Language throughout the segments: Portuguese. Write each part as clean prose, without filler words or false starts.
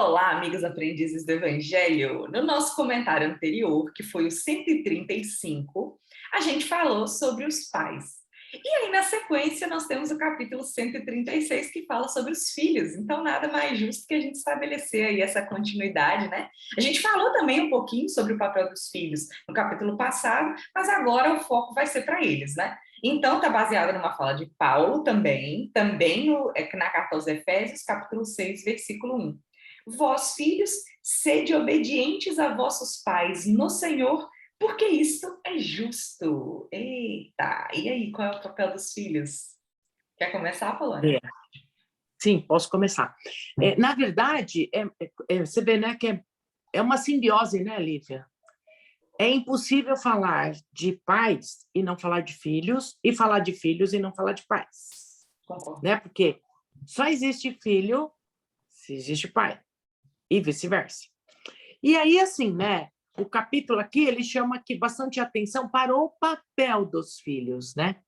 Olá, amigos aprendizes do Evangelho. No nosso comentário anterior, que foi o 135, a gente falou sobre os pais. E aí, na sequência, nós temos o capítulo 136, que fala sobre os filhos. Então, nada mais justo que a gente estabelecer aí essa continuidade, né? A gente falou também um pouquinho sobre o papel dos filhos no capítulo passado, mas agora o foco vai ser para eles, né? Então, está baseado numa fala de Paulo também na carta aos Efésios, capítulo 6, versículo 1. Vós, filhos, sede obedientes a vossos pais no Senhor, porque isto é justo. Eita, e aí, qual é o papel dos filhos? Quer começar, Polônia? É, sim, posso começar. Na verdade, você vê, né, que é uma simbiose, né, Lívia? É impossível falar de pais e não falar de filhos, e falar de filhos e não falar de pais. Concordo. Né? Porque só existe filho se existe pai, e vice-versa. E aí, assim, né, o capítulo aqui, ele chama aqui bastante atenção para o papel dos filhos, né?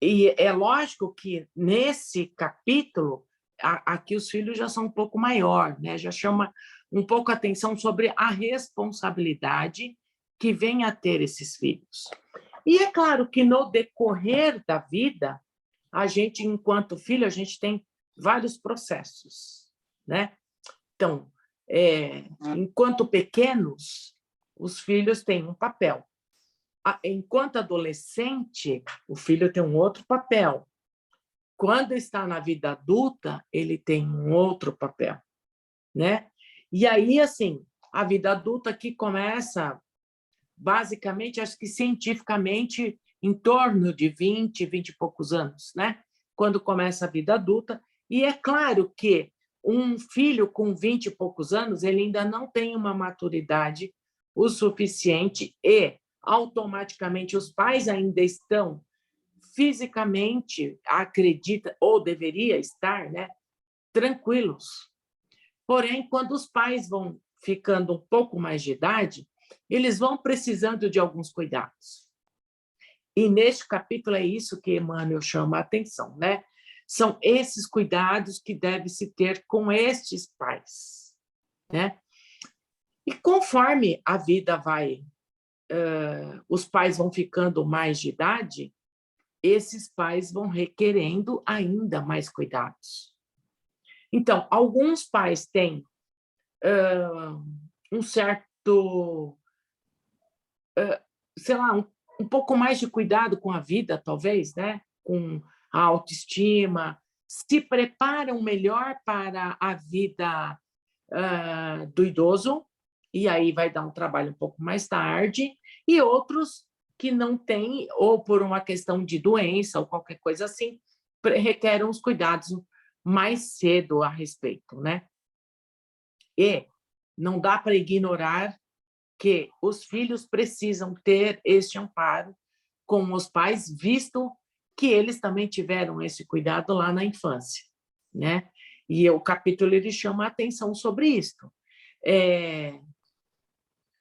E é lógico que nesse capítulo, aqui os filhos já são um pouco maior, né? Já chama um pouco a atenção sobre a responsabilidade que vem a ter esses filhos. E é claro que no decorrer da vida, a gente, enquanto filho, a gente tem vários processos, né? Então, enquanto pequenos, os filhos têm um papel. Enquanto adolescente, o filho tem um outro papel. Quando está na vida adulta, ele tem um outro papel, né? E aí, assim, a vida adulta que começa, basicamente, acho que cientificamente, em torno de 20 e poucos anos, né? Quando começa a vida adulta. E é claro que um filho com 20 e poucos anos, ele ainda não tem uma maturidade o suficiente e automaticamente os pais ainda estão fisicamente, acredita, ou deveria estar, né, tranquilos. Porém, quando os pais vão ficando um pouco mais de idade, eles vão precisando de alguns cuidados. E neste capítulo é isso que Emmanuel chama a atenção, né? São esses cuidados que deve se ter com estes pais, né? E conforme a vida vai, os pais vão ficando mais de idade, esses pais vão requerendo ainda mais cuidados. Então, alguns pais têm um certo, sei lá, um pouco mais de cuidado com a vida, talvez, né? Com a autoestima, se preparam melhor para a vida do idoso, e aí vai dar um trabalho um pouco mais tarde, e outros que não têm, ou por uma questão de doença, ou qualquer coisa assim, requerem os cuidados mais cedo a respeito, né? E não dá para ignorar que os filhos precisam ter este amparo com os pais, visto que eles também tiveram esse cuidado lá na infância, né? E o capítulo ele chama a atenção sobre isso.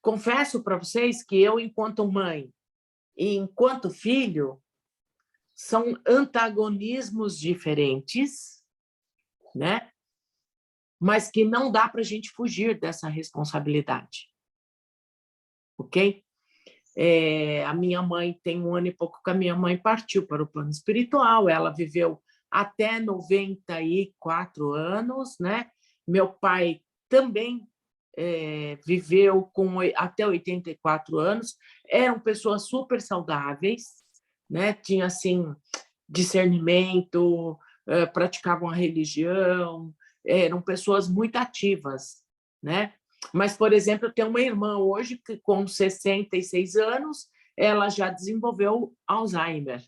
Confesso para vocês que eu, enquanto mãe e enquanto filho, são antagonismos diferentes, né? Mas que não dá para a gente fugir dessa responsabilidade, ok? A minha mãe tem 1 ano e pouco que a minha mãe partiu para o plano espiritual, ela viveu até 94 anos, né? Meu pai também viveu até 84 anos, eram pessoas super saudáveis, né? Tinha assim, discernimento, praticavam a religião, eram pessoas muito ativas, né? Mas, por exemplo, eu tenho uma irmã hoje que, com 66 anos, ela já desenvolveu Alzheimer,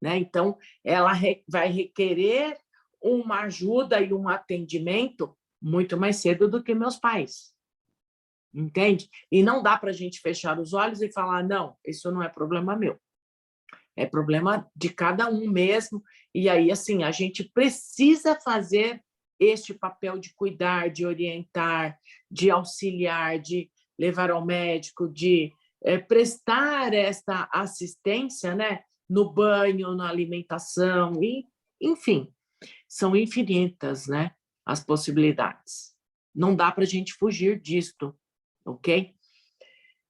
né? Então, ela vai requerer uma ajuda e um atendimento muito mais cedo do que meus pais, entende? E não dá para a gente fechar os olhos e falar, não, isso não é problema meu. É problema de cada um mesmo. E aí, assim, a gente precisa fazer este papel de cuidar, de orientar, de auxiliar, de levar ao médico, de prestar esta assistência, né? No banho, na alimentação, e, enfim, são infinitas, né? as possibilidades. Não dá para a gente fugir disto, ok?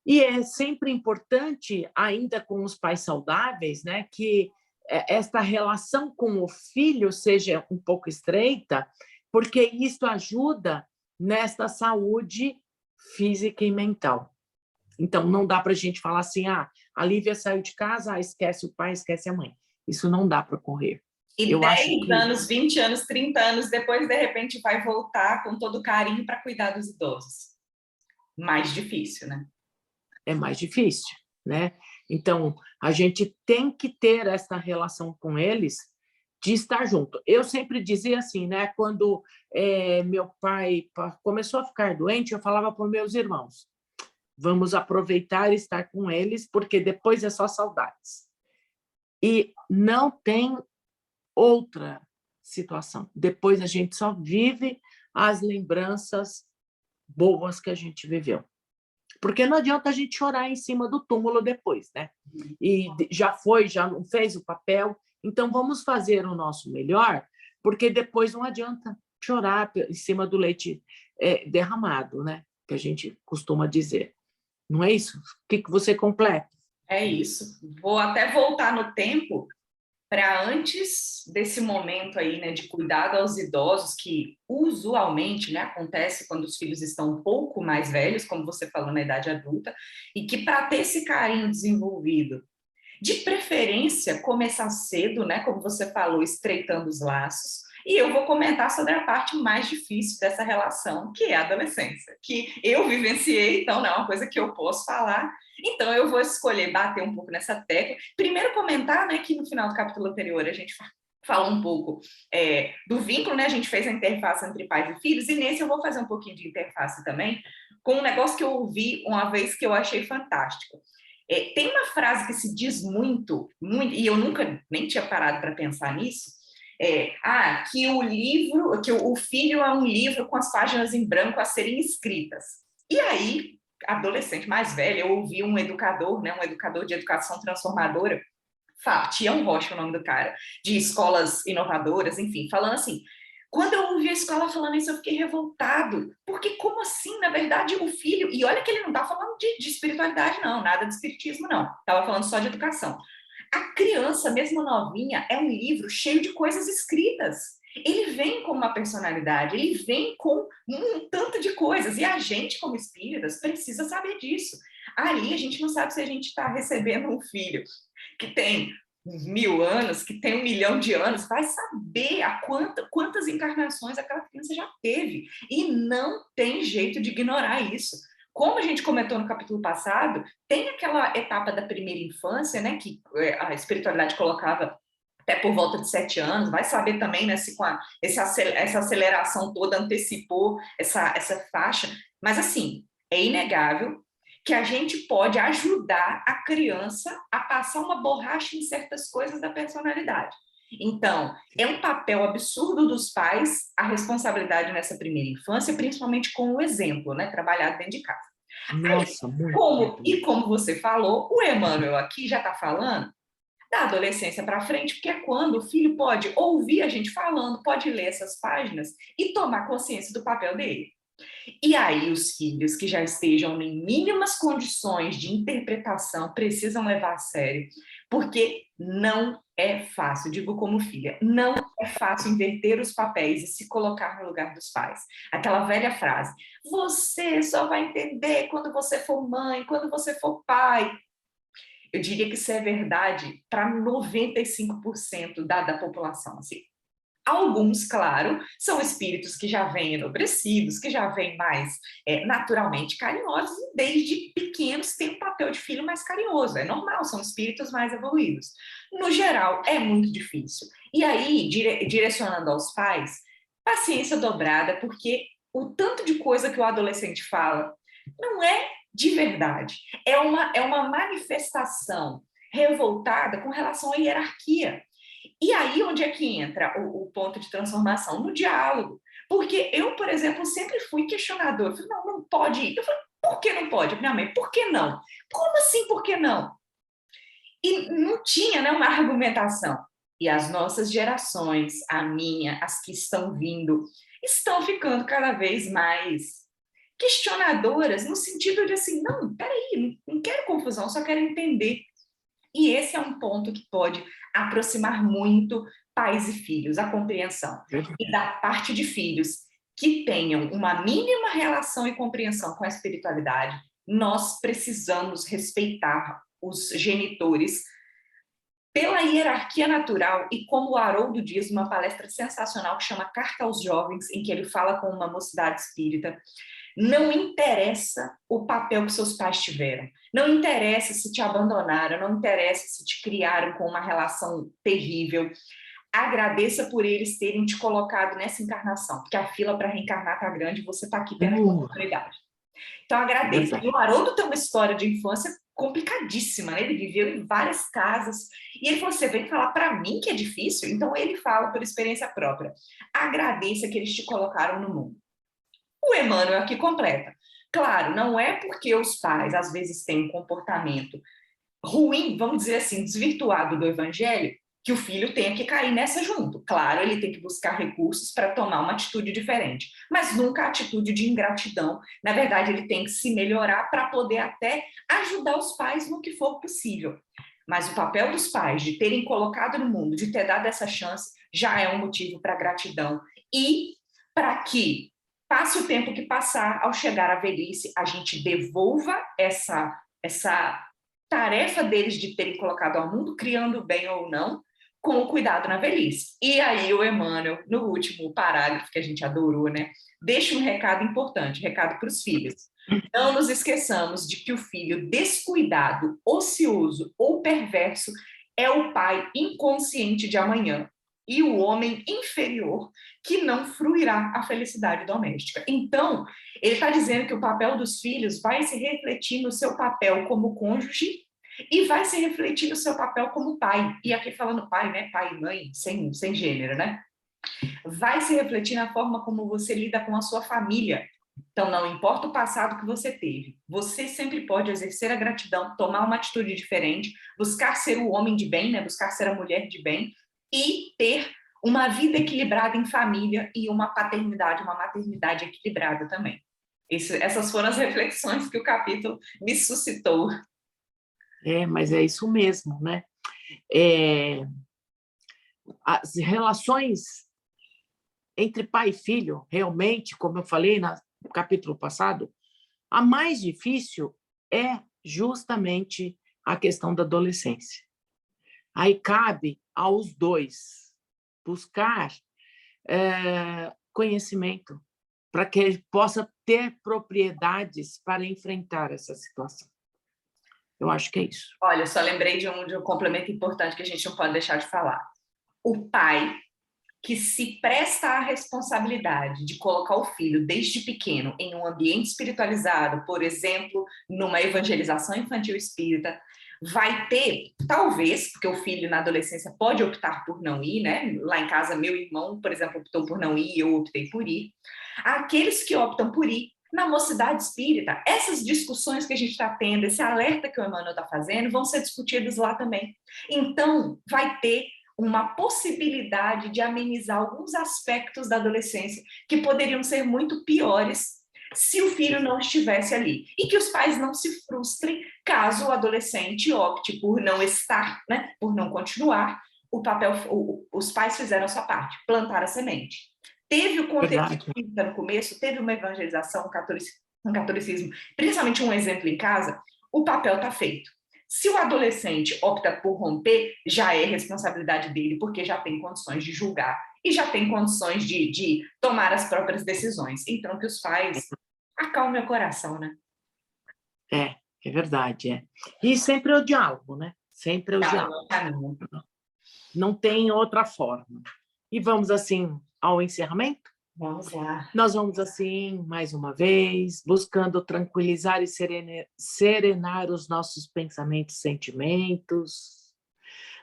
E é sempre importante, ainda com os pais saudáveis, né, que esta relação com o filho seja um pouco estreita, porque isso ajuda nesta saúde física e mental. Então, não dá para a gente falar assim, a Lívia saiu de casa, esquece o pai, esquece a mãe. Isso não dá para ocorrer. E Eu 10 acho que anos, 20 anos, 30 anos depois, de repente, vai voltar com todo carinho para cuidar dos idosos. Mais difícil, né? é mais difícil, né? Então, a gente tem que ter essa relação com eles de estar junto. Eu sempre dizia assim, né? Quando meu pai começou a ficar doente, eu falava para os meus irmãos, vamos aproveitar e estar com eles, porque depois é só saudades. E não tem outra situação. Depois a gente só vive as lembranças boas que a gente viveu. Porque não adianta a gente chorar em cima do túmulo depois, né? E já foi, já não fez o papel, então vamos fazer o nosso melhor, porque depois não adianta chorar em cima do leite derramado, né? Que a gente costuma dizer. Não é isso? O que você completa? É isso. Vou até voltar no tempo para antes desse momento aí, né, de cuidado aos idosos, que usualmente, né, acontece quando os filhos estão um pouco mais velhos, como você falou, na idade adulta, e que para ter esse carinho desenvolvido, de preferência começar cedo, né, como você falou, estreitando os laços. E eu vou comentar sobre a parte mais difícil dessa relação, que é a adolescência, que eu vivenciei, então não é uma coisa que eu posso falar. Então eu vou escolher bater um pouco nessa tecla. Primeiro comentar, né, que no final do capítulo anterior a gente falou um pouco do vínculo, né? A gente fez a interface entre pais e filhos, e nesse eu vou fazer um pouquinho de interface também, com um negócio que eu ouvi uma vez que eu achei fantástico. Tem uma frase que se diz muito, muito, e eu nunca nem tinha parado para pensar nisso, que o livro, que o filho é um livro com as páginas em branco a serem escritas. E aí, adolescente mais velho, eu ouvi um educador, né, um educador de educação transformadora, Tião Rocha, o nome do cara, de escolas inovadoras, enfim, falando assim, quando eu ouvi a escola falando isso, eu fiquei revoltado, porque como assim, na verdade, o filho, e olha que ele não está falando de espiritualidade não, nada de espiritismo não, estava falando só de educação. A criança, mesmo novinha, é um livro cheio de coisas escritas. Ele vem com uma personalidade, ele vem com um tanto de coisas, e a gente, como espíritas, precisa saber disso. Ali a gente não sabe se a gente está recebendo um filho que tem 1000 anos, que tem 1 milhão de anos, vai saber quantas encarnações aquela criança já teve. E não tem jeito de ignorar isso. Como a gente comentou no capítulo passado, tem aquela etapa da primeira infância, né, que a espiritualidade colocava até por volta de 7 anos, vai saber também, né, se com essa aceleração toda antecipou essa faixa, mas assim, é inegável que a gente pode ajudar a criança a passar uma borracha em certas coisas da personalidade. Então, é um papel absurdo dos pais a responsabilidade nessa primeira infância, principalmente com o exemplo, né, trabalhado dentro de casa. Nossa, muito. Como você falou, o Emmanuel aqui já está falando da adolescência para frente, porque é quando o filho pode ouvir a gente falando, pode ler essas páginas e tomar consciência do papel dele. E aí os filhos que já estejam em mínimas condições de interpretação precisam levar a sério, porque não é fácil, digo como filha, não é fácil inverter os papéis e se colocar no lugar dos pais. Aquela velha frase, você só vai entender quando você for mãe, quando você for pai. Eu diria que isso é verdade para 95% da população, assim. Alguns, claro, são espíritos que já vêm enobrecidos, que já vêm mais naturalmente carinhosos, e desde pequenos têm um papel de filho mais carinhoso. É normal, são espíritos mais evoluídos. No geral, é muito difícil. E aí, direcionando aos pais, paciência dobrada, porque o tanto de coisa que o adolescente fala não é de verdade. É uma manifestação revoltada com relação à hierarquia. E aí, onde é que entra o ponto de transformação? No diálogo. Porque eu, por exemplo, sempre fui questionadora. Eu falei, não pode ir. Eu falei, por que não pode? Minha mãe, por que não? Como assim, por que não? E não tinha, né, uma argumentação. E as nossas gerações, a minha, as que estão vindo, estão ficando cada vez mais questionadoras, no sentido de assim, não, peraí, não quero confusão, só quero entender. E esse é um ponto que pode aproximar muito pais e filhos, a compreensão. E da parte de filhos que tenham uma mínima relação e compreensão com a espiritualidade, nós precisamos respeitar os genitores pela hierarquia natural, e como o Haroldo diz, uma palestra sensacional que chama Carta aos Jovens, em que ele fala com uma mocidade espírita, não interessa o papel que seus pais tiveram, não interessa se te abandonaram, não interessa se te criaram com uma relação terrível, agradeça por eles terem te colocado nessa encarnação, porque a fila para reencarnar está grande e você está aqui tendo a oportunidade. Então, agradeça. E o Haroldo tem uma história de infância complicadíssima, né? Ele viveu em várias casas. E ele falou, você vem falar para mim que é difícil? Então, ele fala por experiência própria. Agradeça que eles te colocaram no mundo. O Emmanuel aqui completa. Claro, não é porque os pais, às vezes, têm um comportamento ruim, vamos dizer assim, desvirtuado do evangelho, que o filho tenha que cair nessa junto. Claro, ele tem que buscar recursos para tomar uma atitude diferente, mas nunca a atitude de ingratidão. Na verdade, ele tem que se melhorar para poder até ajudar os pais no que for possível. Mas o papel dos pais de terem colocado no mundo, de ter dado essa chance, já é um motivo para gratidão. E para que passe o tempo que passar, ao chegar à velhice, a gente devolva essa tarefa deles de terem colocado ao mundo, criando bem ou não, com o cuidado na velhice. E aí o Emmanuel, no último parágrafo, que a gente adorou, né, deixa um recado importante, recado para os filhos. Não nos esqueçamos de que o filho descuidado, ocioso ou perverso é o pai inconsciente de amanhã e o homem inferior que não fruirá a felicidade doméstica. Então, ele está dizendo que o papel dos filhos vai se refletir no seu papel como cônjuge e vai se refletir no seu papel como pai. E aqui falando pai, né? Pai e mãe, sem gênero, né? Vai se refletir na forma como você lida com a sua família. Então, não importa o passado que você teve, você sempre pode exercer a gratidão, tomar uma atitude diferente, buscar ser o homem de bem, né? Buscar ser a mulher de bem e ter uma vida equilibrada em família e uma paternidade, uma maternidade equilibrada também. Essas foram as reflexões que o capítulo me suscitou. Mas é isso mesmo, né? As relações entre pai e filho, realmente, como eu falei no capítulo passado, a mais difícil é justamente a questão da adolescência. Aí cabe aos dois buscar conhecimento para que ele possa ter propriedades para enfrentar essa situação. Eu acho que é isso. Olha, eu só lembrei de um complemento importante que a gente não pode deixar de falar. O pai que se presta à responsabilidade de colocar o filho desde pequeno em um ambiente espiritualizado, por exemplo, numa evangelização infantil espírita, vai ter, talvez, porque o filho na adolescência pode optar por não ir, né? Lá em casa, meu irmão, por exemplo, optou por não ir, eu optei por ir. Aqueles que optam por ir, na mocidade espírita, essas discussões que a gente está tendo, esse alerta que o Emmanuel está fazendo, vão ser discutidos lá também. Então, vai ter uma possibilidade de amenizar alguns aspectos da adolescência que poderiam ser muito piores se o filho não estivesse ali. E que os pais não se frustrem caso o adolescente opte por não estar, né, por não continuar. Os pais fizeram a sua parte, plantar a semente. Teve o contexto no começo, teve uma evangelização, um catolicismo, principalmente um exemplo em casa, o papel está feito. Se o adolescente opta por romper, já é responsabilidade dele, porque já tem condições de julgar e já tem condições de tomar as próprias decisões. Então, que os pais acalmem o coração, né? É verdade. E sempre é o diálogo, né? Sempre é o diálogo. Não tem outra forma. E vamos, assim, ao encerramento? Vamos lá. Nós vamos, assim, mais uma vez, buscando tranquilizar e serenar os nossos pensamentos e sentimentos.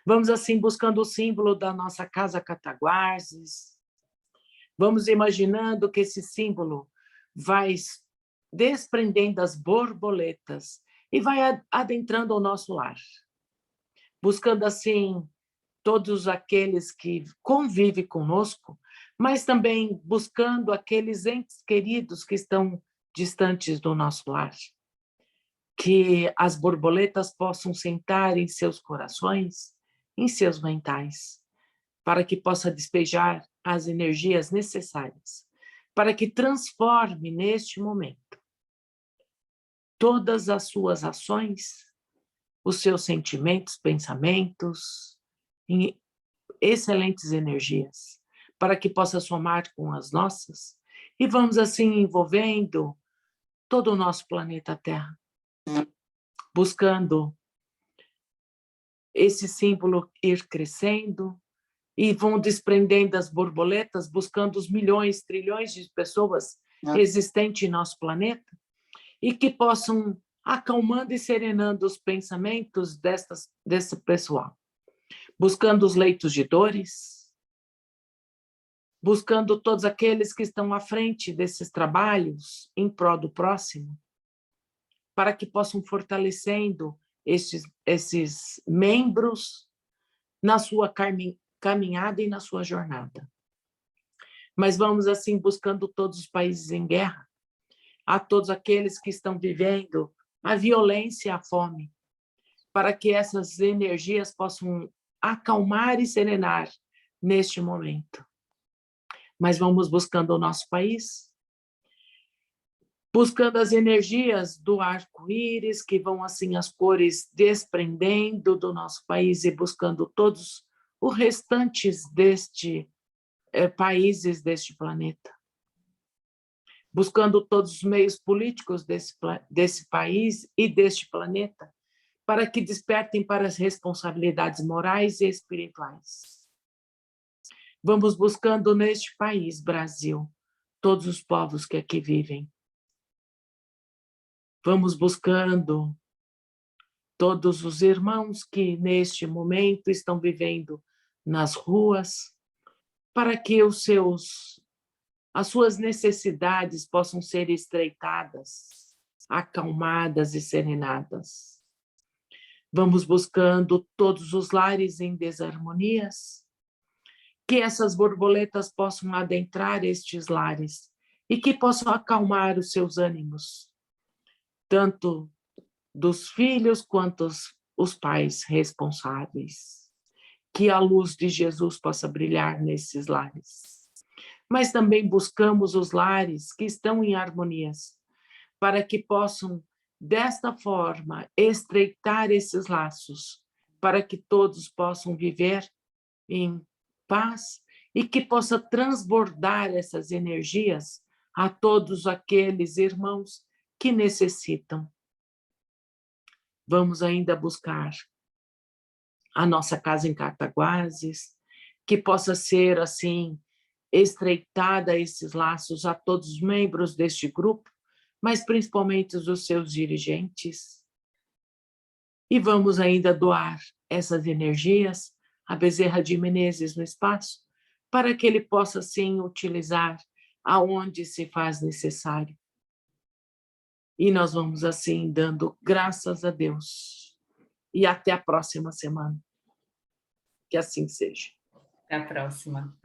Vamos, assim, buscando o símbolo da nossa casa Cataguases. Vamos imaginando que esse símbolo vai desprendendo as borboletas e vai adentrando o nosso lar. Buscando, assim, todos aqueles que convivem conosco, mas também buscando aqueles entes queridos que estão distantes do nosso lar. Que as borboletas possam sentar em seus corações, em seus mentais, para que possa despejar as energias necessárias, para que transforme neste momento todas as suas ações, os seus sentimentos, pensamentos, em excelentes energias, para que possa somar com as nossas, e vamos assim envolvendo todo o nosso planeta Terra, buscando esse símbolo ir crescendo, e vão desprendendo as borboletas, buscando os milhões, trilhões de pessoas existentes em nosso planeta, e que possam acalmando e serenando os pensamentos desse pessoal, buscando os leitos de dores, buscando todos aqueles que estão à frente desses trabalhos em prol do próximo, para que possam fortalecendo esses membros na sua caminhada e na sua jornada. Mas vamos assim buscando todos os países em guerra, a todos aqueles que estão vivendo a violência e a fome, para que essas energias possam acalmar e serenar neste momento. Mas vamos buscando o nosso país, buscando as energias do arco-íris, que vão assim as cores desprendendo do nosso país e buscando todos os restantes países deste planeta. Buscando todos os meios políticos desse país e deste planeta, para que despertem para as responsabilidades morais e espirituais. Vamos buscando neste país, Brasil, todos os povos que aqui vivem. Vamos buscando todos os irmãos que neste momento estão vivendo nas ruas, para que as suas necessidades possam ser estreitadas, acalmadas e serenadas. Vamos buscando todos os lares em desarmonias, que essas borboletas possam adentrar estes lares e que possam acalmar os seus ânimos, tanto dos filhos quanto os pais responsáveis. Que a luz de Jesus possa brilhar nesses lares. Mas também buscamos os lares que estão em harmonias, para que possam, desta forma, estreitar esses laços, para que todos possam viver em paz e que possa transbordar essas energias a todos aqueles irmãos que necessitam. Vamos ainda buscar a nossa casa em Cataguases, que possa ser assim estreitada esses laços a todos os membros deste grupo, mas principalmente os seus dirigentes. E vamos ainda doar essas energias a Bezerra de Menezes no espaço, para que ele possa, sim, utilizar aonde se faz necessário. E nós vamos, assim, dando graças a Deus. E até a próxima semana. Que assim seja. Até a próxima.